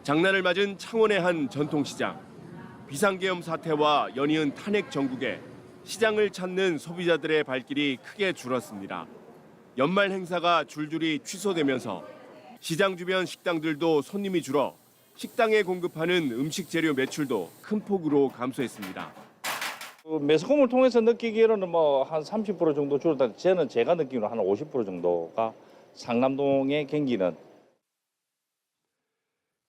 장날을 맞은 창원의 한 전통시장. 비상계엄 사태와 연이은 탄핵 정국에 시장을 찾는 소비자들의 발길이 크게 줄었습니다. 연말 행사가 줄줄이 취소되면서 시장 주변 식당들도 손님이 줄어 식당에 공급하는 음식 재료 매출도 큰 폭으로 감소했습니다. 매스컴을 통해서 느끼기로는 한 30% 정도 줄었다. 제가 느끼기로는 한 50% 정도가 상남동의 경기는.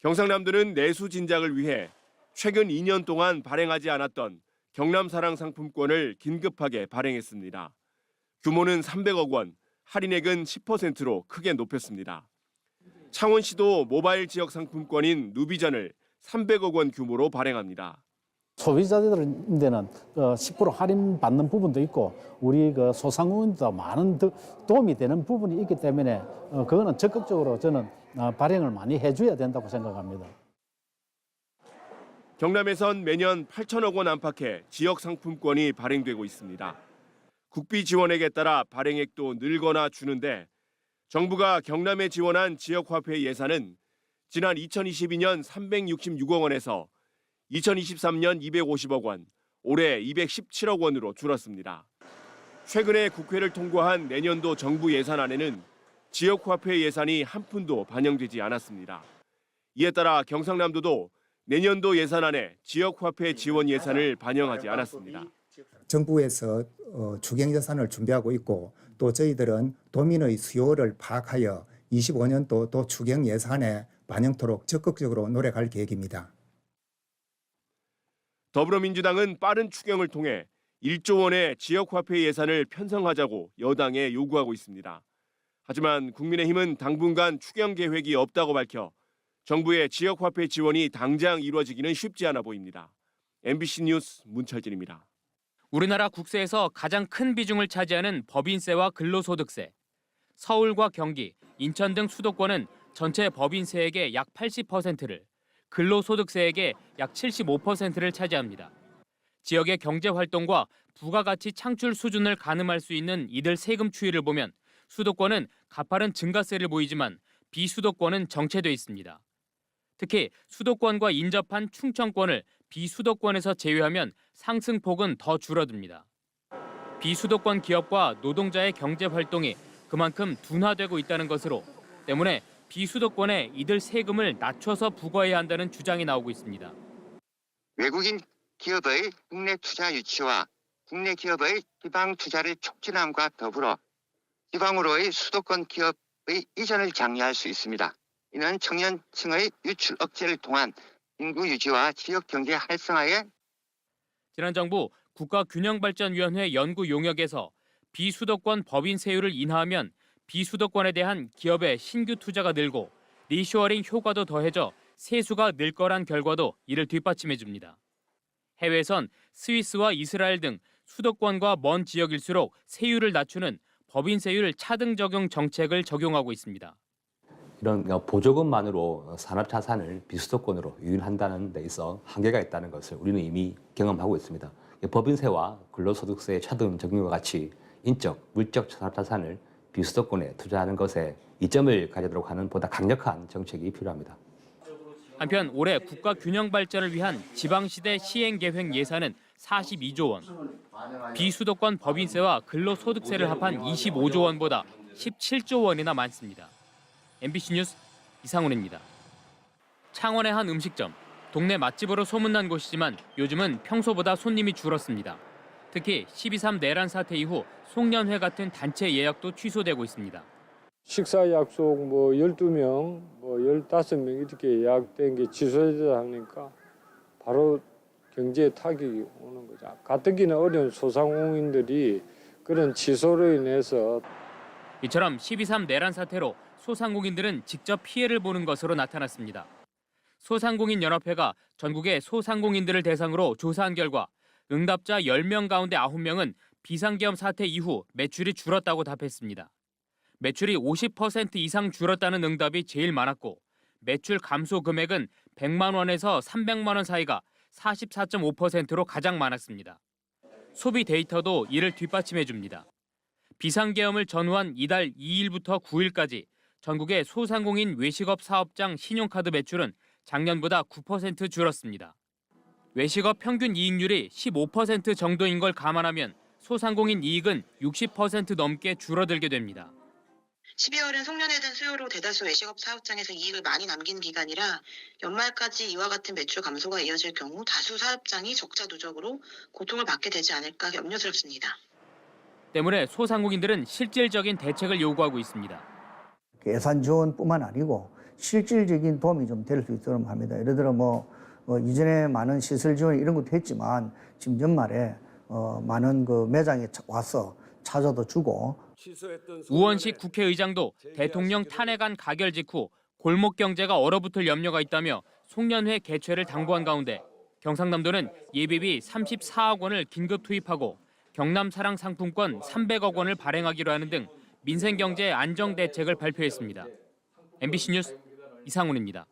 경상남도는 내수 진작을 위해 최근 2년 동안 발행하지 않았던 경남사랑 상품권을 긴급하게 발행했습니다. 규모는 300억 원, 할인액은 10%로 크게 높였습니다. 창원시도 모바일 지역 상품권인 누비전을 300억 원 규모로 발행합니다. 소비자들한테는 10% 할인 받는 부분도 있고 우리 소상공인도 많은 도움이 되는 부분이 있기 때문에 그거는 적극적으로 저는 발행을 많이 해줘야 된다고 생각합니다. 경남에선 매년 8천억 원 안팎의 지역 상품권이 발행되고 있습니다. 국비 지원액에 따라 발행액도 늘거나 주는데 정부가 경남에 지원한 지역화폐 예산은 지난 2022년 366억 원에서 2023년 250억 원, 올해 217억 원으로 줄었습니다. 최근에 국회를 통과한 내년도 정부 예산안에는 지역화폐 예산이 한 푼도 반영되지 않았습니다. 이에 따라 경상남도도 내년도 예산안에 지역화폐 지원 예산을 반영하지 않았습니다. 정부에서 추경 예산을 준비하고 있고 또 저희들은 도민의 수요를 파악하여 25년도 또 추경 예산에 반영토록 적극적으로 노력할 계획입니다. 더불어민주당은 빠른 추경을 통해 1조 원의 지역화폐 예산을 편성하자고 여당에 요구하고 있습니다. 하지만 국민의힘은 당분간 추경 계획이 없다고 밝혀 정부의 지역화폐 지원이 당장 이루어지기는 쉽지 않아 보입니다. MBC 뉴스 문철진입니다. 우리나라 국세에서 가장 큰 비중을 차지하는 법인세와 근로소득세. 서울과 경기, 인천 등 수도권은 전체 법인세액의 약 80%를, 근로소득세액의 약 75%를 차지합니다. 지역의 경제활동과 부가가치 창출 수준을 가늠할 수 있는 이들 세금 추이를 보면 수도권은 가파른 증가세를 보이지만 비수도권은 정체돼 있습니다. 특히 수도권과 인접한 충청권을 비수도권에서 제외하면 상승폭은 더 줄어듭니다. 비수도권 기업과 노동자의 경제활동이 그만큼 둔화되고 있다는 것으로 때문에 비수도권에 이들 세금을 낮춰서 부과해야 한다는 주장이 나오고 있습니다. 외국인 기업의 국내 투자 유치와 국내 기업의 지방 투자를 촉진함과 더불어 지방으로의 수도권 기업의 이전을 장려할 수 있습니다. 이는 청년층의 유출 억제를 통한 인구 유지와 지역 경제 활성화에 지난 정부 국가균형발전위원회 연구 용역에서 비수도권 법인 세율을 인하하면 비수도권에 대한 기업의 신규 투자가 늘고 리쇼어링 효과도 더해져 세수가 늘 거란 결과도 이를 뒷받침해 줍니다. 해외에선 스위스와 이스라엘 등 수도권과 먼 지역일수록 세율을 낮추는 법인세율 차등 적용 정책을 적용하고 있습니다. 이런 보조금만으로 산업자산을 비수도권으로 유인한다는 데 있어 한계가 있다는 것을 우리는 이미 경험하고 있습니다. 법인세와 근로소득세의 차등 적용과 같이 인적, 물적 산업자산을 비수도권에 투자하는 것에 이점을 가지도록 하는 보다 강력한 정책이 필요합니다. 한편 올해 국가 균형 발전을 위한 지방시대 시행계획 예산은 42조 원, 비수도권 법인세와 근로소득세를 합한 25조 원보다 17조 원이나 많습니다. MBC 뉴스 이상훈입니다. 창원의 한 음식점, 동네 맛집으로 소문난 곳이지만 요즘은 평소보다 손님이 줄었습니다. 특히 12.3 내란 사태 이후 송년회 같은 단체 예약도 취소되고 있습니다. 식사 약속 12명, 15명 이렇게 예약된 게 취소되다 하니까 바로 경제에 타격이 오는 거죠. 가뜩이나 어려운 소상공인들이 그런 취소로 인해서 이처럼 12.3 내란 사태로 소상공인들은 직접 피해를 보는 것으로 나타났습니다. 소상공인연합회가 전국의 소상공인들을 대상으로 조사한 결과 응답자 10명 가운데 9명은 비상계엄 사태 이후 매출이 줄었다고 답했습니다. 매출이 50% 이상 줄었다는 응답이 제일 많았고 매출 감소 금액은 100만 원에서 300만 원 사이가 44.5%로 가장 많았습니다. 소비 데이터도 이를 뒷받침해 줍니다. 비상계엄을 전후한 이달 2일부터 9일까지 전국의 소상공인 외식업 사업장 신용카드 매출은 작년보다 9% 줄었습니다. 외식업 평균 이익률이 15% 정도인 걸 감안하면 소상공인 이익은 60% 넘게 줄어들게 됩니다. 12월은 송년회 등 수요로 대다수 외식업 사업장에서 이익을 많이 남긴 기간이라 연말까지 이와 같은 매출 감소가 이어질 경우 다수 사업장이 적자 누적으로 고통을 받게 되지 않을까 염려스럽습니다. 때문에 소상공인들은 실질적인 대책을 요구하고 있습니다. 예산 지원뿐만 아니고 실질적인 도움이 좀 될 수 있도록 합니다. 예를 들어 이전에 많은 시설 지원 이런 것도 했지만 지금 연말에 많은 그 매장에 와서 찾아도 주고. 우원식 국회의장도 대통령 탄핵안 가결 직후 골목 경제가 얼어붙을 염려가 있다며 송년회 개최를 당부한 가운데 경상남도는 예비비 34억 원을 긴급 투입하고 경남 사랑 상품권 300억 원을 발행하기로 하는 등 민생 경제 안정 대책을 발표했습니다. MBC 뉴스 이상훈입니다.